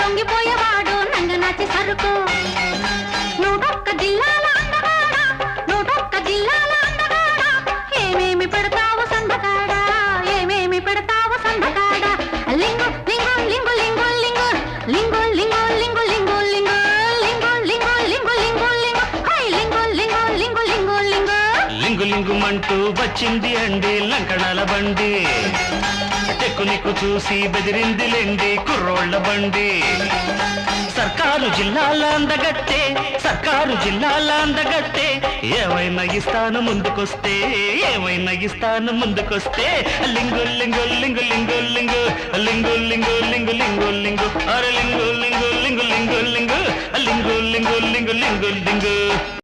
లొంగిపోయేవాడు నంగనాచి సరుకు నూటొక్క జిల్లాల అందగాడ నూటొక్క జిల్లాల అందగాడ ఏమేమి పెడతావు సందకాడ ఏమేమి పెడతావు సందకాడ లింగు లింగు లింగు లింగు లింగు లింగు లింగు లింగు లింగు లింగు లింగు లింగు లింగు హై లింగు లింగు లింగు లింగు లింగు లింగు లింగుమంటూ వచ్చింది అండి లంకణాల బండి టెక్కునిక్కు చూసి బెదిరిందిలేండి కుర్రోళ్ల బండి సర్కారు జిల్లాల అందగట్టే సర్కారు జిల్లాల అందగట్టే ఏమైనా ఇస్తాను ముందుకొస్తే ఏమైనా ఇస్తాను ముందుకొస్తే లింగు లింగు లింగు లింగు లింగు లింగు లింగు లింగు లింగు లింగు అరే లింగు లింగు లింగు లింగు లింగు లింగు లింగు లింగు లింగు లింగు